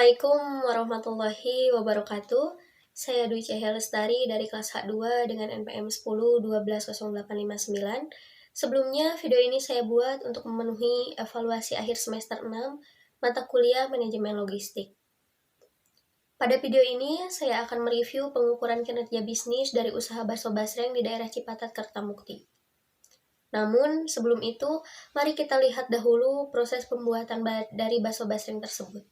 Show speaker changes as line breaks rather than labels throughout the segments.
Assalamualaikum warahmatullahi wabarakatuh. Saya Dwi Cahya Lestari dari kelas H2 dengan NPM 10 12 0859. Sebelumnya, video ini saya buat untuk memenuhi evaluasi akhir semester 6 mata kuliah manajemen logistik. Pada video ini, saya akan mereview pengukuran kinerja bisnis dari usaha bakso basreng di daerah Cipatat, Kertamukti. Namun, sebelum itu, mari kita lihat dahulu proses pembuatan dari bakso basreng tersebut.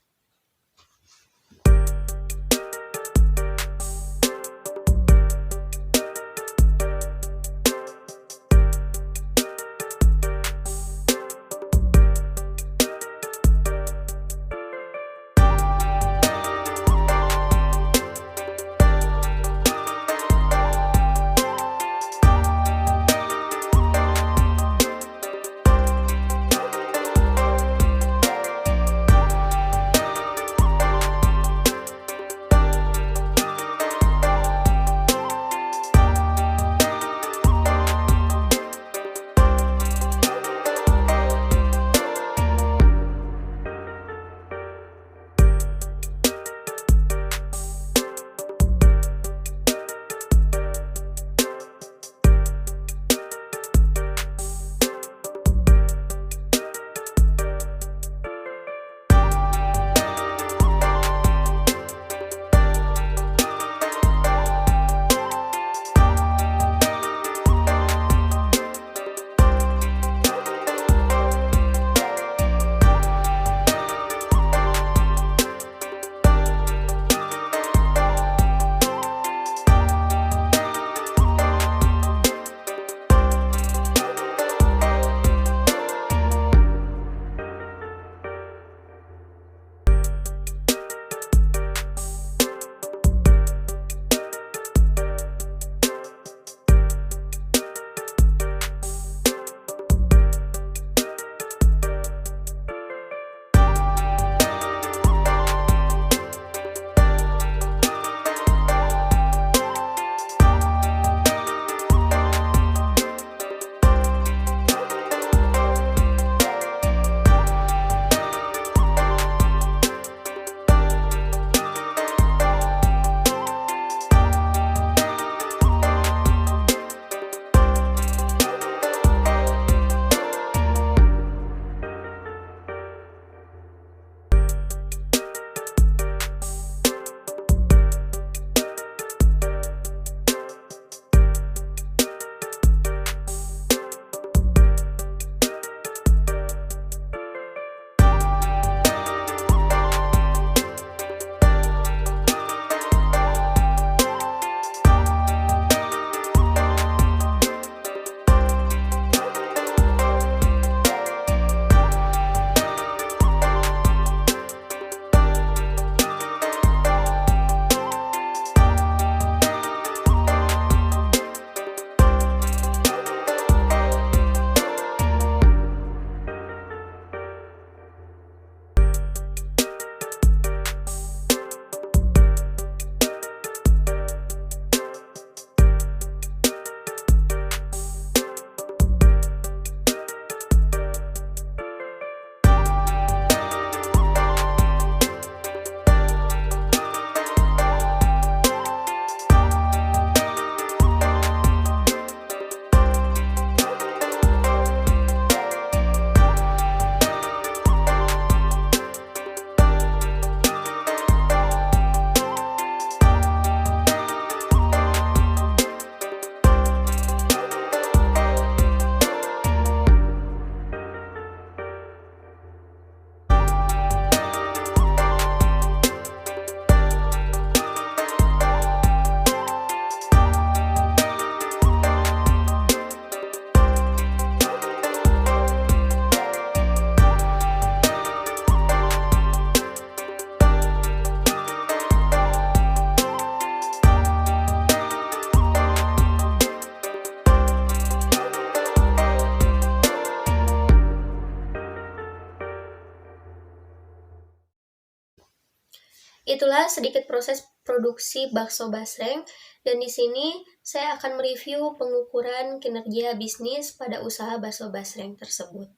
Itulah sedikit proses produksi bakso basreng, dan di sini saya akan mereview pengukuran kinerja bisnis pada usaha bakso basreng tersebut.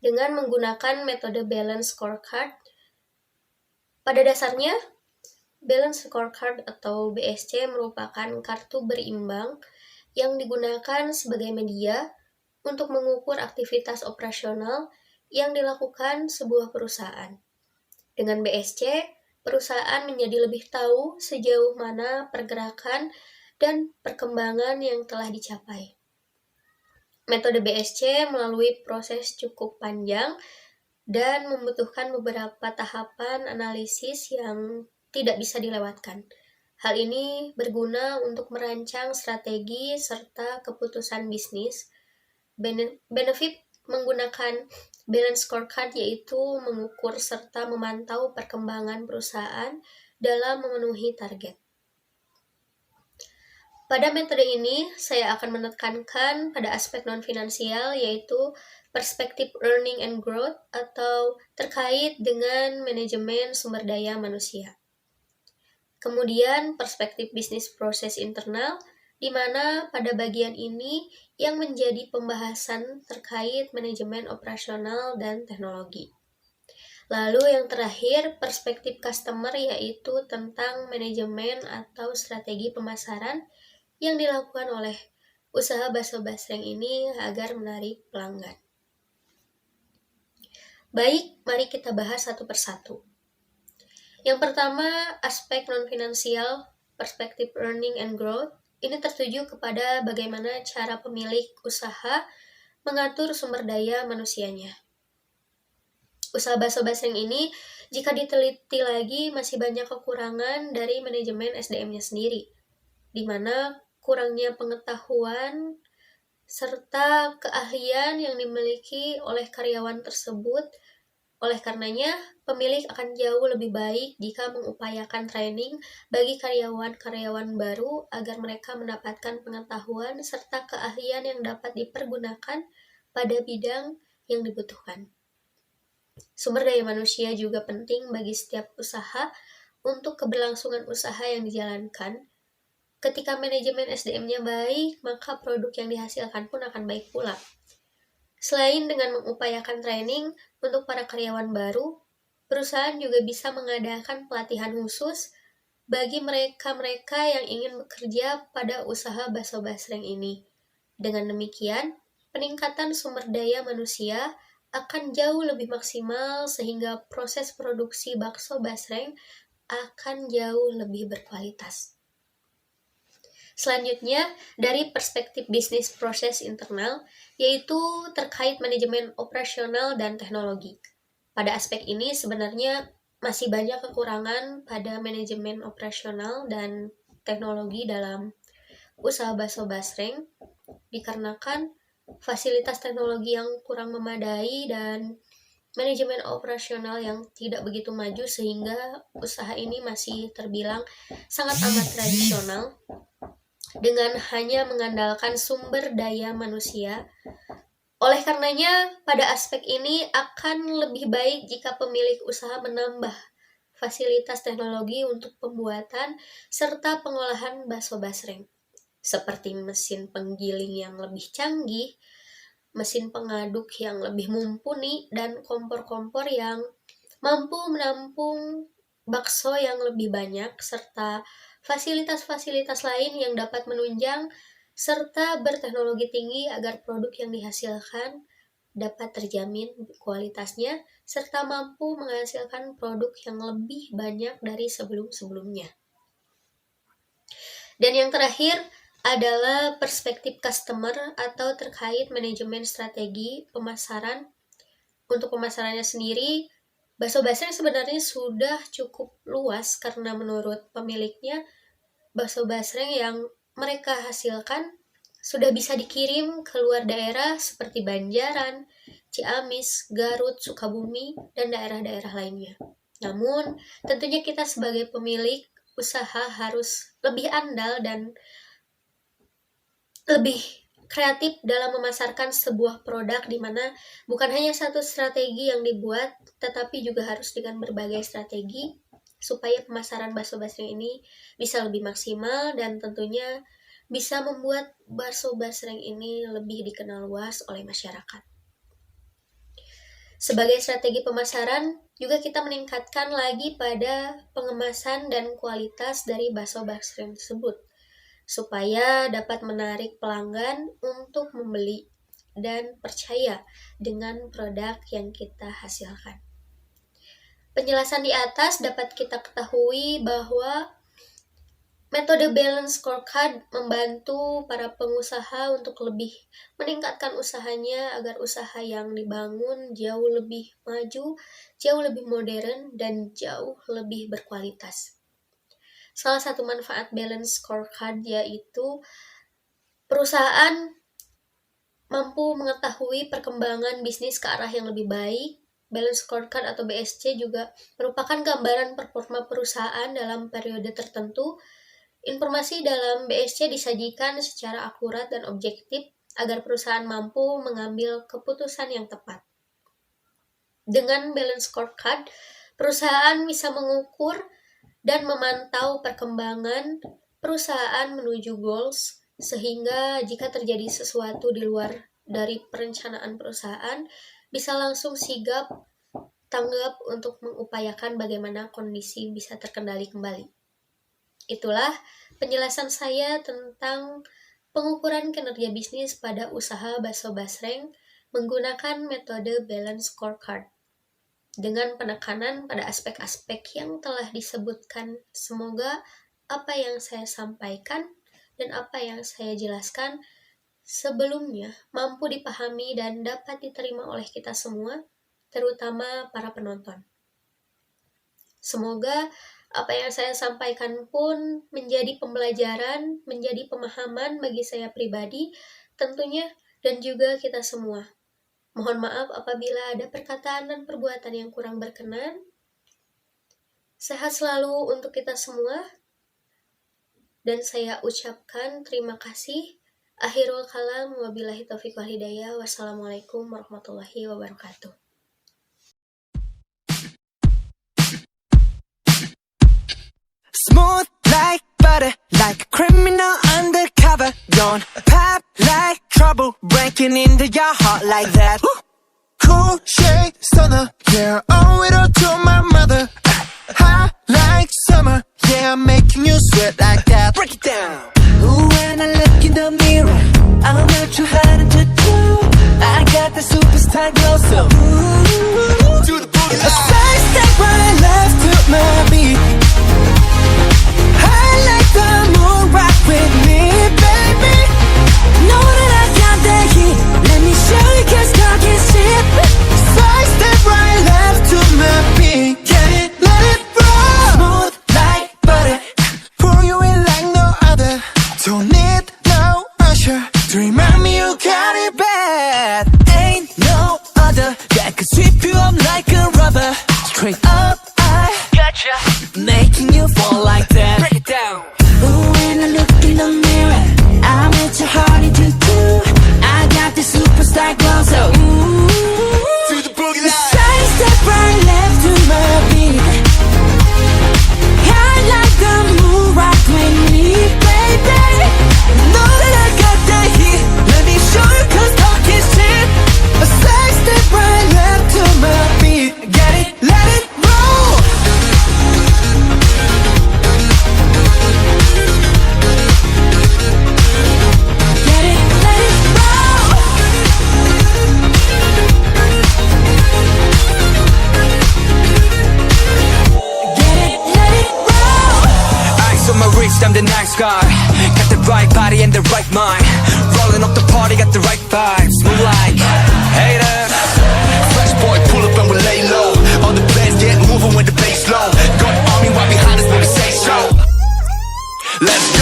Dengan menggunakan metode balance scorecard, Pada dasarnya, Balance Scorecard atau BSC merupakan kartu berimbang yang digunakan sebagai media untuk mengukur aktivitas operasional yang dilakukan sebuah perusahaan. Dengan BSC, perusahaan menjadi lebih tahu sejauh mana pergerakan dan perkembangan yang telah dicapai. Metode BSC melalui proses cukup panjang dan membutuhkan beberapa tahapan analisis yang tidak bisa dilewatkan. Hal ini berguna untuk merancang strategi serta keputusan bisnis. Benefit menggunakan balance scorecard yaitu mengukur serta memantau perkembangan perusahaan dalam memenuhi target. Pada metode ini, saya akan menekankan pada aspek non-finansial yaitu perspektif earning and growth atau terkait dengan manajemen sumber daya manusia. Kemudian perspektif bisnis proses internal, di mana pada bagian ini yang menjadi pembahasan terkait manajemen operasional dan teknologi. Lalu yang terakhir, perspektif customer yaitu tentang manajemen atau strategi pemasaran yang dilakukan oleh usaha bakso basreng ini agar menarik pelanggan. Baik, mari kita bahas satu persatu. Yang pertama, aspek non-finansial, perspektif earning and growth. Ini tertuju kepada bagaimana cara pemilik usaha mengatur sumber daya manusianya. Usaha bakso basreng ini, jika diteliti lagi, masih banyak kekurangan dari manajemen SDM-nya sendiri, di mana kurangnya pengetahuan serta keahlian yang dimiliki oleh karyawan tersebut. Oleh karenanya, pemilik akan jauh lebih baik jika mengupayakan training bagi karyawan-karyawan baru agar mereka mendapatkan pengetahuan serta keahlian yang dapat dipergunakan pada bidang yang dibutuhkan. Sumber daya manusia juga penting bagi setiap usaha untuk keberlangsungan usaha yang dijalankan. Ketika manajemen SDM-nya baik, maka produk yang dihasilkan pun akan baik pula. Selain dengan mengupayakan training untuk para karyawan baru, perusahaan juga bisa mengadakan pelatihan khusus bagi mereka-mereka yang ingin bekerja pada usaha bakso basreng ini. Dengan demikian, peningkatan sumber daya manusia akan jauh lebih maksimal sehingga proses produksi bakso basreng akan jauh lebih berkualitas. Selanjutnya, dari perspektif bisnis proses internal, yaitu terkait manajemen operasional dan teknologi. Pada aspek ini sebenarnya masih banyak kekurangan pada manajemen operasional dan teknologi dalam usaha bakso basreng, dikarenakan fasilitas teknologi yang kurang memadai dan manajemen operasional yang tidak begitu maju sehingga usaha ini masih terbilang sangat amat tradisional. Dengan hanya mengandalkan sumber daya manusia. Oleh karenanya, pada aspek ini akan lebih baik jika pemilik usaha menambah fasilitas teknologi untuk pembuatan serta pengolahan bakso basreng, seperti mesin penggiling yang lebih canggih, mesin pengaduk yang lebih mumpuni, dan kompor-kompor yang mampu menampung bakso yang lebih banyak, serta fasilitas-fasilitas lain yang dapat menunjang serta berteknologi tinggi agar produk yang dihasilkan dapat terjamin kualitasnya serta mampu menghasilkan produk yang lebih banyak dari sebelum-sebelumnya. Dan yang terakhir adalah perspektif customer atau terkait manajemen strategi pemasaran. Untuk pemasarannya sendiri, bakso basreng sebenarnya sudah cukup luas karena menurut pemiliknya, bakso basreng yang mereka hasilkan sudah bisa dikirim ke luar daerah seperti Banjaran, Ciamis, Garut, Sukabumi, dan daerah-daerah lainnya. Namun, tentunya kita sebagai pemilik usaha harus lebih andal dan lebih kreatif dalam memasarkan sebuah produk di mana bukan hanya satu strategi yang dibuat, tetapi juga harus dengan berbagai strategi supaya pemasaran bakso basreng ini bisa lebih maksimal dan tentunya bisa membuat bakso basreng ini lebih dikenal luas oleh masyarakat. Sebagai strategi pemasaran, juga kita meningkatkan lagi pada pengemasan dan kualitas dari bakso basreng tersebut, supaya dapat menarik pelanggan untuk membeli dan percaya dengan produk yang kita hasilkan. Penjelasan di atas dapat kita ketahui bahwa metode balance scorecard membantu para pengusaha untuk lebih meningkatkan usahanya agar usaha yang dibangun jauh lebih maju, jauh lebih modern, dan jauh lebih berkualitas. Salah satu manfaat balance scorecard yaitu perusahaan mampu mengetahui perkembangan bisnis ke arah yang lebih baik. Balance scorecard atau BSC juga merupakan gambaran performa perusahaan dalam periode tertentu. Informasi dalam BSC disajikan secara akurat dan objektif agar perusahaan mampu mengambil keputusan yang tepat. Dengan balance scorecard, perusahaan bisa mengukur dan memantau perkembangan perusahaan menuju goals, sehingga jika terjadi sesuatu di luar dari perencanaan perusahaan, bisa langsung sigap tanggap untuk mengupayakan bagaimana kondisi bisa terkendali kembali. Itulah penjelasan saya tentang pengukuran kinerja bisnis pada usaha bakso basreng menggunakan metode balance scorecard. Dengan penekanan pada aspek-aspek yang telah disebutkan, semoga apa yang saya sampaikan dan apa yang saya jelaskan sebelumnya mampu dipahami dan dapat diterima oleh kita semua, terutama para penonton. Semoga apa yang saya sampaikan pun menjadi pembelajaran, menjadi pemahaman bagi saya pribadi, tentunya, dan juga kita semua. Mohon maaf apabila ada perkataan dan perbuatan yang kurang berkenan. Sehat selalu untuk kita semua. Dan saya ucapkan terima kasih. Akhirul kalam, wabillahi taufiq wal hidayah. Wassalamualaikum warahmatullahi wabarakatuh.
Smooth like butter, like a criminal undercover. Don't pop like trouble, breaking into your heart like that.
Cool shade stunner, yeah, owe it all to my mother. Hot like summer, yeah, I'm making you sweat like that.
Break it down. Ooh, when I look in the mirror, I'm not too hard to do. I got the superstar glow, so ooh,
Do the boogie
a
line.
side step right left to my beat. I like the moon rock with me, baby. Know that I got that heat. Let me show you 'cause talk is cheap.
Side step right left to my beat. Get it, let it roll.
Smooth like butter.
Pour you in like no other. Don't need no usher to remind me you got it bad.
Ain't no other that could sweep you up like a rubber. Straight up, I gotcha, making you fall like that. Break it down. Ooh, when I look in the mirror, I'm at your heart into two. I got the superstar glow, so ooh,
Do the boogie line.
side step right left to my beat. I like the moon rock with me, baby. Know that I got that heat. Let me show you 'cause talk is cheap.
A side step right left to my beat. Get it, let it roll.
Get it, let it roll. Get it, let it roll.
Ice on my wrist, I'm the nice guy. Got the right body and the right mind. Rolling up the party, got the right vibes. Move like haters.
Fresh boy, pull up and we lay low. All the plans get moving when the bass low. Got the army right behind us when we say so. Let's go.